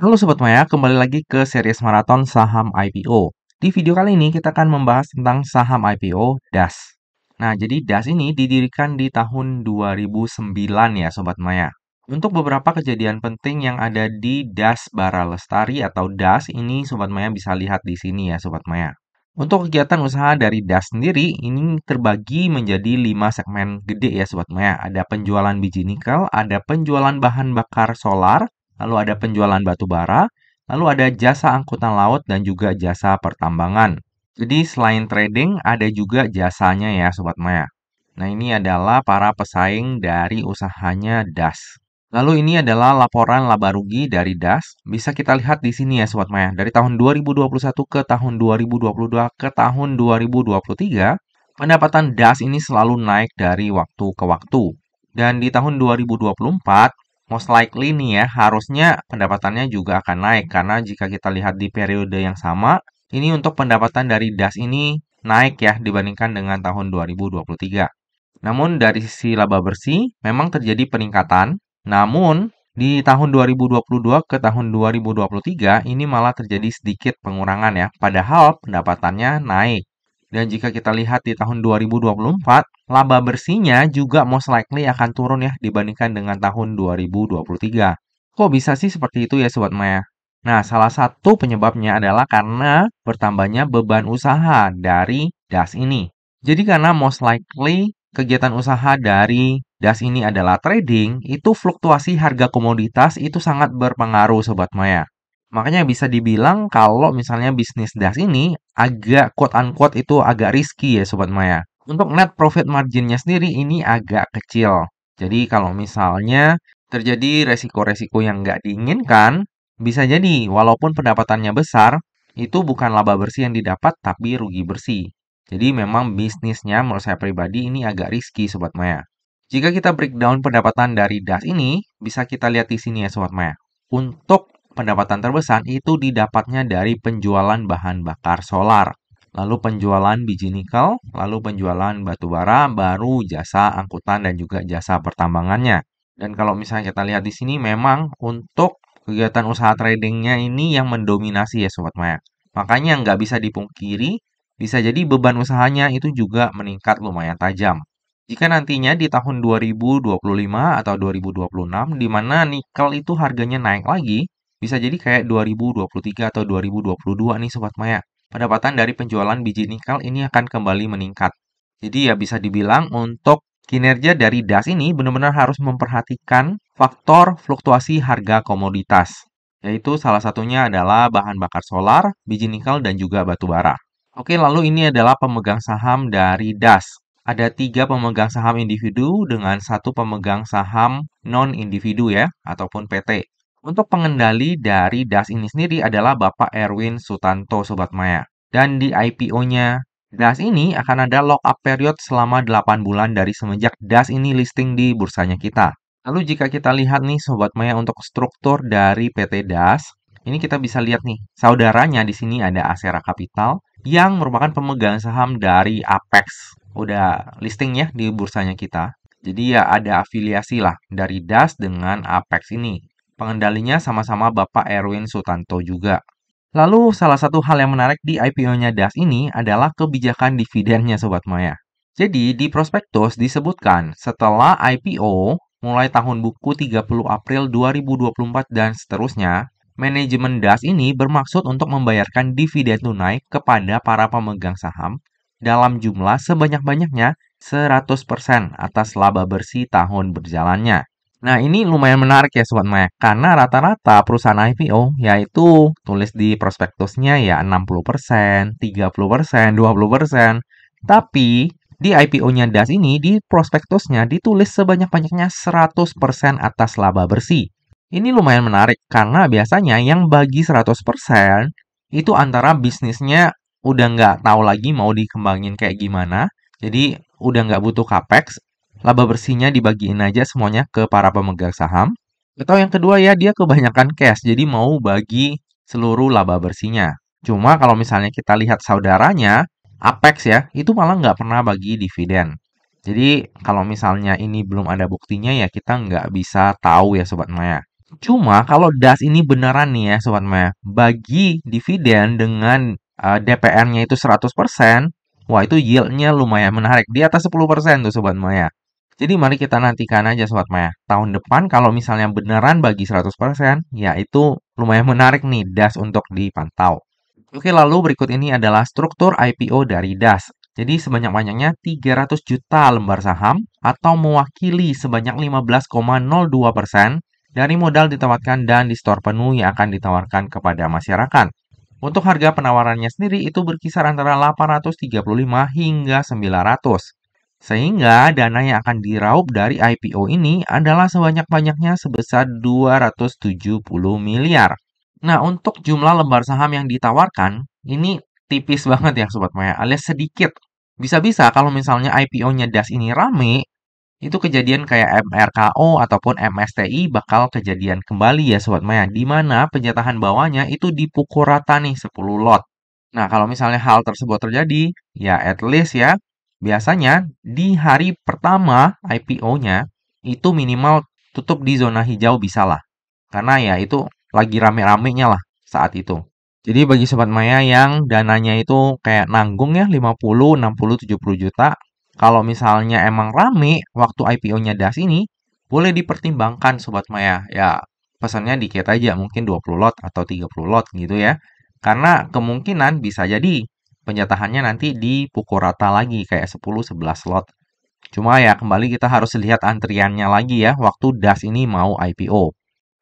Halo Sobat Maya, kembali lagi ke series maraton saham IPO. Di video kali ini kita akan membahas tentang saham IPO DAS. Nah, jadi DAS ini didirikan di tahun 2009 ya Sobat Maya. Untuk beberapa kejadian penting yang ada di DAS Bara Lestari atau DAS ini Sobat Maya bisa lihat di sini ya Sobat Maya. Untuk kegiatan usaha dari DAS sendiri ini terbagi menjadi 5 segmen gede ya Sobat Maya. Ada penjualan biji nikel, ada penjualan bahan bakar solar, lalu ada penjualan batu bara, lalu ada jasa angkutan laut dan juga jasa pertambangan. Jadi selain trading ada juga jasanya ya Sobat Maya. Nah ini adalah para pesaing dari usahanya DAS. Lalu ini adalah laporan laba rugi dari DAS. Bisa kita lihat di sini ya Sobat Maya. Dari tahun 2021 ke tahun 2022 ke tahun 2023, pendapatan DAS ini selalu naik dari waktu ke waktu. Dan di tahun 2024, most likely nih ya, harusnya pendapatannya juga akan naik. Karena jika kita lihat di periode yang sama, ini untuk pendapatan dari DAS ini naik ya dibandingkan dengan tahun 2023. Namun dari sisi laba bersih memang terjadi peningkatan. Namun di tahun 2022 ke tahun 2023 ini malah terjadi sedikit pengurangan ya. Padahal pendapatannya naik. Dan jika kita lihat di tahun 2024, laba bersihnya juga most likely akan turun ya dibandingkan dengan tahun 2023. Kok bisa sih seperti itu ya Sobat Maya? Nah, salah satu penyebabnya adalah karena bertambahnya beban usaha dari DAS ini. Jadi karena most likely kegiatan usaha dari DAS ini adalah trading, itu fluktuasi harga komoditas itu sangat berpengaruh Sobat Maya. Makanya bisa dibilang kalau misalnya bisnis DAS ini agak quote unquote itu agak risky ya Sobat Maya. Untuk net profit marginnya sendiri ini agak kecil. Jadi kalau misalnya terjadi resiko-resiko yang nggak diinginkan, bisa jadi walaupun pendapatannya besar, itu bukan laba bersih yang didapat tapi rugi bersih. Jadi memang bisnisnya menurut saya pribadi ini agak risky Sobat Maya. Jika kita breakdown pendapatan dari DAS ini, bisa kita lihat di sini ya Sobat Maya. Untuk pendapatan terbesar itu didapatnya dari penjualan bahan bakar solar, lalu penjualan biji nikel, lalu penjualan batu bara, baru jasa angkutan dan juga jasa pertambangannya. Dan kalau misalnya kita lihat di sini memang untuk kegiatan usaha tradingnya ini yang mendominasi ya Sobat Maya. Makanya nggak bisa dipungkiri, bisa jadi beban usahanya itu juga meningkat lumayan tajam. Jika nantinya di tahun 2025 atau 2026, di mana nikel itu harganya naik lagi, bisa jadi kayak 2023 atau 2022 nih Sobat Maya. Pendapatan dari penjualan biji nikel ini akan kembali meningkat. Jadi ya bisa dibilang untuk kinerja dari DAS ini benar-benar harus memperhatikan faktor fluktuasi harga komoditas. Yaitu salah satunya adalah bahan bakar solar, biji nikel, dan juga batu bara. Oke, lalu ini adalah pemegang saham dari DAS. Ada 3 pemegang saham individu dengan 1 pemegang saham non-individu ya, ataupun PT. Untuk pengendali dari DAS ini sendiri adalah Bapak Erwin Sutanto Sobat Maya. Dan di IPO-nya DAS ini akan ada lock-up period selama 8 bulan dari semenjak DAS ini listing di bursanya kita. Lalu jika kita lihat nih Sobat Maya untuk struktur dari PT DAS, ini kita bisa lihat nih, saudaranya di sini ada Asera Capital yang merupakan pemegang saham dari Apex. Udah listing ya di bursanya kita. Jadi ya ada afiliasi lah dari DAS dengan Apex ini. Pengendalinya sama-sama Bapak Erwin Sutanto juga. Lalu salah satu hal yang menarik di IPO-nya DAS ini adalah kebijakan dividennya Sobat Maya. Jadi di prospektus disebutkan setelah IPO mulai tahun buku 30 April 2024 dan seterusnya, manajemen DAS ini bermaksud untuk membayarkan dividen tunai kepada para pemegang saham dalam jumlah sebanyak-banyaknya 100% atas laba bersih tahun berjalannya. Nah, ini lumayan menarik ya Sobat Maya, karena rata-rata perusahaan IPO yaitu tulis di prospektusnya ya 60%, 30%, 20%. Tapi di IPO-nya DAS ini di prospektusnya ditulis sebanyak-banyaknya 100% atas laba bersih. Ini lumayan menarik karena biasanya yang bagi 100% itu antara bisnisnya udah nggak tahu lagi mau dikembangin kayak gimana. Jadi udah nggak butuh capex, laba bersihnya dibagiin aja semuanya ke para pemegang saham. Atau yang kedua ya dia kebanyakan cash, jadi mau bagi seluruh laba bersihnya. Cuma kalau misalnya kita lihat saudaranya, Apex ya, itu malah nggak pernah bagi dividen. Jadi kalau misalnya ini belum ada buktinya ya kita nggak bisa tahu ya Sobat Maya. Cuma kalau DAS ini beneran nih ya Sobat Maya, bagi dividen dengan DPR-nya itu 100%, wah itu yield-nya lumayan menarik, di atas 10% tuh Sobat Maya. Jadi mari kita nantikan aja Sobat Maya. Tahun depan kalau misalnya beneran bagi 100%, ya itu lumayan menarik nih DAS untuk dipantau. Oke, lalu berikut ini adalah struktur IPO dari DAS. Jadi sebanyak-banyaknya 300 juta lembar saham atau mewakili sebanyak 15,02% dari modal ditawarkan dan di store penuh yang akan ditawarkan kepada masyarakat. Untuk harga penawarannya sendiri itu berkisar antara 835 hingga 900. Sehingga dana yang akan diraup dari IPO ini adalah sebanyak-banyaknya sebesar 270 miliar. Nah, untuk jumlah lembar saham yang ditawarkan, ini tipis banget ya Sobat Maya, alias sedikit. Bisa-bisa kalau misalnya IPO-nya DAS ini rame, itu kejadian kayak MRKO ataupun MSTI bakal kejadian kembali ya Sobat Maya, di mana penjatahan bawahnya itu dipukul rata nih 10 lot. Nah, kalau misalnya hal tersebut terjadi, ya at least ya, biasanya di hari pertama IPO-nya itu minimal tutup di zona hijau bisa lah. Karena ya itu lagi rame-ramenya lah saat itu. Jadi bagi Sobat Maya yang dananya itu kayak nanggung ya 50, 60, 70 juta, kalau misalnya emang rame waktu IPO-nya DAS ini, boleh dipertimbangkan Sobat Maya. Ya, pesannya dikit aja, mungkin 20 lot atau 30 lot gitu ya. Karena kemungkinan bisa jadi penjatahannya nanti dipukul rata lagi kayak 10-11 lot. Cuma ya kembali kita harus lihat antriannya lagi ya waktu DAS ini mau IPO.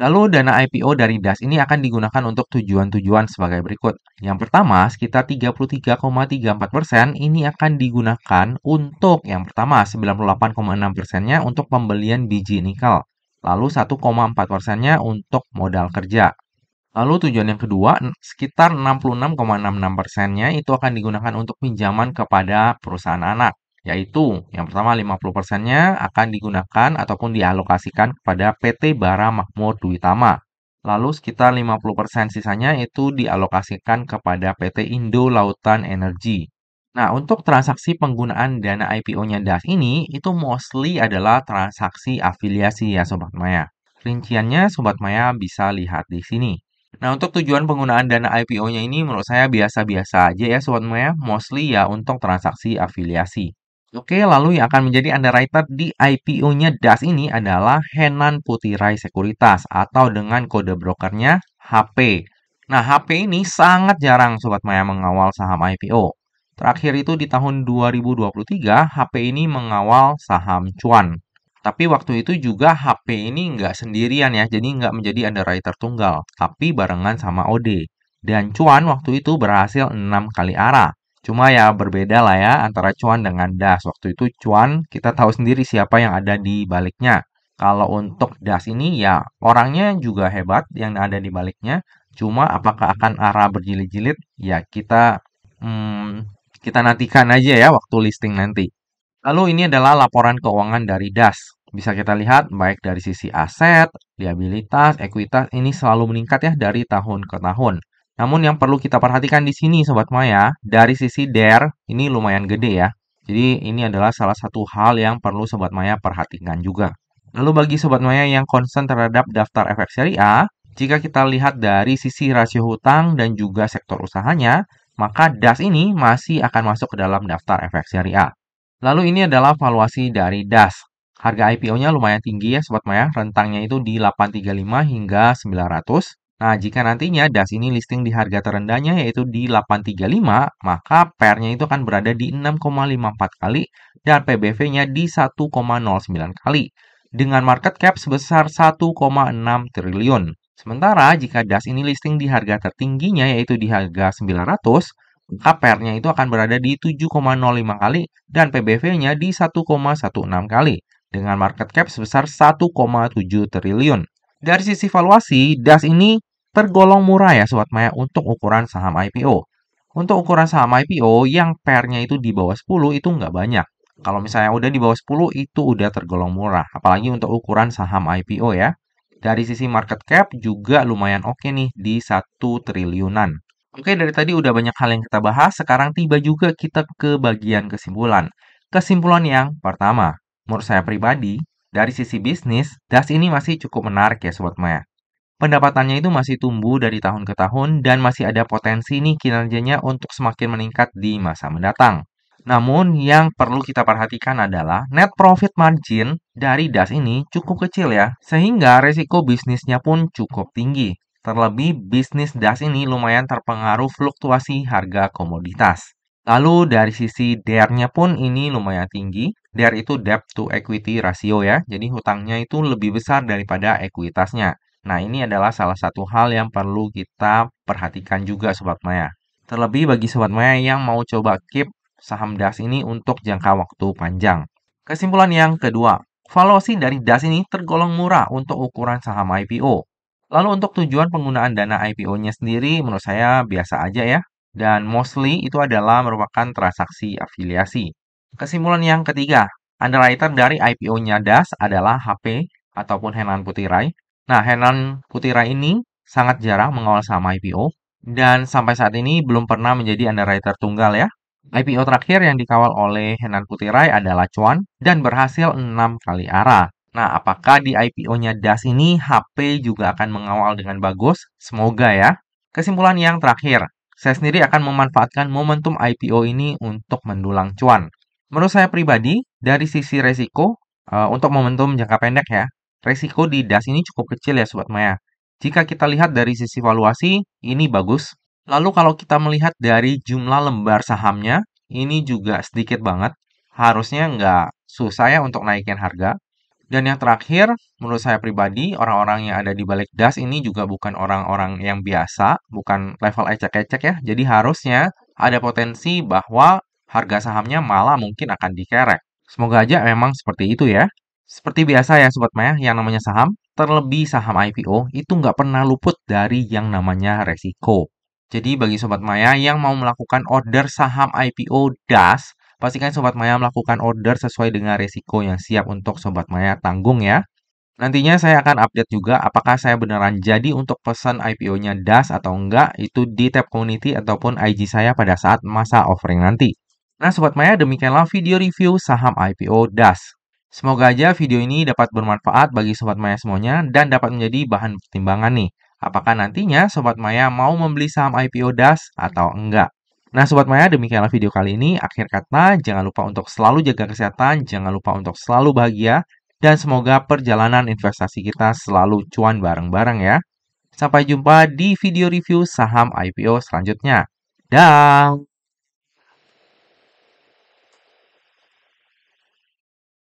Lalu dana IPO dari DAS ini akan digunakan untuk tujuan-tujuan sebagai berikut. Yang pertama, sekitar 33,34% ini akan digunakan untuk yang pertama 98,6%-nya untuk pembelian biji nikel. Lalu 1,4%-nya untuk modal kerja. Lalu tujuan yang kedua, sekitar 66,66%-nya itu akan digunakan untuk pinjaman kepada perusahaan anak. Yaitu, yang pertama 50%-nya akan digunakan ataupun dialokasikan kepada PT Bara Makmur Duitama. Lalu sekitar 50% sisanya itu dialokasikan kepada PT Indo Lautan Energi. Nah, untuk transaksi penggunaan dana IPO-nya DAS ini, itu mostly adalah transaksi afiliasi ya Sobat Maya. Rinciannya Sobat Maya bisa lihat di sini. Nah, untuk tujuan penggunaan dana IPO-nya ini menurut saya biasa-biasa aja ya Sobat Maya, mostly ya untuk transaksi afiliasi. Oke, lalu yang akan menjadi underwriter di IPO-nya DAS ini adalah Henan Putirai Sekuritas atau dengan kode brokernya HP. Nah, HP ini sangat jarang Sobat Maya mengawal saham IPO. Terakhir itu di tahun 2023, HP ini mengawal saham Cuan. Tapi waktu itu juga HP ini nggak sendirian ya, jadi nggak menjadi underwriter tunggal, tapi barengan sama OD. Dan Cuan waktu itu berhasil 6 kali arah. Cuma ya berbeda lah ya antara Cuan dengan Das. Waktu itu Cuan kita tahu sendiri siapa yang ada di baliknya. Kalau untuk Das ini ya orangnya juga hebat yang ada di baliknya. Cuma apakah akan arah berjilid-jilid? Ya kita nantikan aja ya waktu listing nanti. Lalu ini adalah laporan keuangan dari DAS. Bisa kita lihat baik dari sisi aset, liabilitas, ekuitas ini selalu meningkat ya dari tahun ke tahun. Namun yang perlu kita perhatikan di sini Sobat Maya, dari sisi DER ini lumayan gede ya. Jadi ini adalah salah satu hal yang perlu Sobat Maya perhatikan juga. Lalu bagi Sobat Maya yang concern terhadap daftar efek syariah, jika kita lihat dari sisi rasio hutang dan juga sektor usahanya, maka DAS ini masih akan masuk ke dalam daftar efek syariah. Lalu ini adalah valuasi dari DAS. Harga IPO-nya lumayan tinggi ya Sobat Maya, rentangnya itu di 835 hingga 900. Nah, jika nantinya DAS ini listing di harga terendahnya yaitu di 835, maka PER-nya itu akan berada di 6,54 kali dan PBV-nya di 1,09 kali dengan market cap sebesar 1,6 triliun. Sementara jika DAS ini listing di harga tertingginya yaitu di harga 900, maka PER-nya itu akan berada di 7,05 kali dan PBV-nya di 1,16 kali dengan market cap sebesar 1,7 triliun. Dari sisi valuasi, DAS ini tergolong murah ya Sobat Maya untuk ukuran saham IPO. Untuk ukuran saham IPO yang PER-nya itu di bawah 10 itu nggak banyak. Kalau misalnya udah di bawah 10 itu udah tergolong murah, apalagi untuk ukuran saham IPO ya. Dari sisi market cap juga lumayan oke nih di 1 triliunan. Oke, dari tadi udah banyak hal yang kita bahas, sekarang tiba juga kita ke bagian kesimpulan. Kesimpulan yang pertama, menurut saya pribadi, dari sisi bisnis, DAS ini masih cukup menarik ya Sobat Maya. Pendapatannya itu masih tumbuh dari tahun ke tahun dan masih ada potensi nih kinerjanya untuk semakin meningkat di masa mendatang. Namun yang perlu kita perhatikan adalah net profit margin dari DAS ini cukup kecil ya, sehingga resiko bisnisnya pun cukup tinggi. Terlebih bisnis DAS ini lumayan terpengaruh fluktuasi harga komoditas. Lalu dari sisi DER-nya pun ini lumayan tinggi. DER itu debt to equity ratio ya, jadi hutangnya itu lebih besar daripada ekuitasnya. Nah, ini adalah salah satu hal yang perlu kita perhatikan juga Sobat Maya. Terlebih bagi Sobat Maya yang mau coba keep saham DAS ini untuk jangka waktu panjang. Kesimpulan yang kedua, valuasi dari DAS ini tergolong murah untuk ukuran saham IPO. Lalu untuk tujuan penggunaan dana IPO-nya sendiri menurut saya biasa aja ya. Dan mostly itu adalah merupakan transaksi afiliasi. Kesimpulan yang ketiga, underwriter dari IPO-nya DAS adalah HP ataupun Henan Putirai. Nah, Henan Putirai ini sangat jarang mengawal saham IPO dan sampai saat ini belum pernah menjadi underwriter tunggal ya. IPO terakhir yang dikawal oleh Henan Putirai adalah Cuan dan berhasil 6 kali arah. Nah, apakah di IPO-nya DAS ini HP juga akan mengawal dengan bagus? Semoga ya. Kesimpulan yang terakhir, saya sendiri akan memanfaatkan momentum IPO ini untuk mendulang cuan. Menurut saya pribadi, dari sisi resiko, untuk momentum jangka pendek ya, resiko di DAS ini cukup kecil ya Sobat Maya. Jika kita lihat dari sisi valuasi, ini bagus. Lalu kalau kita melihat dari jumlah lembar sahamnya, ini juga sedikit banget. Harusnya nggak susah ya untuk naikin harga. Dan yang terakhir, menurut saya pribadi, orang-orang yang ada di balik DAS ini juga bukan orang-orang yang biasa, bukan level ecek-ecek ya. Jadi harusnya ada potensi bahwa harga sahamnya malah mungkin akan dikerek. Semoga aja memang seperti itu ya. Seperti biasa ya Sobat Maya, yang namanya saham, terlebih saham IPO, itu nggak pernah luput dari yang namanya resiko. Jadi bagi Sobat Maya yang mau melakukan order saham IPO DAS, pastikan Sobat Maya melakukan order sesuai dengan resiko yang siap untuk Sobat Maya tanggung ya. Nantinya saya akan update juga apakah saya beneran jadi untuk pesan IPO-nya DAS atau enggak, itu di tab community ataupun IG saya pada saat masa offering nanti. Nah Sobat Maya, demikianlah video review saham IPO DAS. Semoga aja video ini dapat bermanfaat bagi Sobat Maya semuanya dan dapat menjadi bahan pertimbangan nih. Apakah nantinya Sobat Maya mau membeli saham IPO DAS atau enggak? Nah Sobat Maya, demikianlah video kali ini. Akhir kata, jangan lupa untuk selalu jaga kesehatan, jangan lupa untuk selalu bahagia, dan semoga perjalanan investasi kita selalu cuan bareng-bareng ya. Sampai jumpa di video review saham IPO selanjutnya. Dah.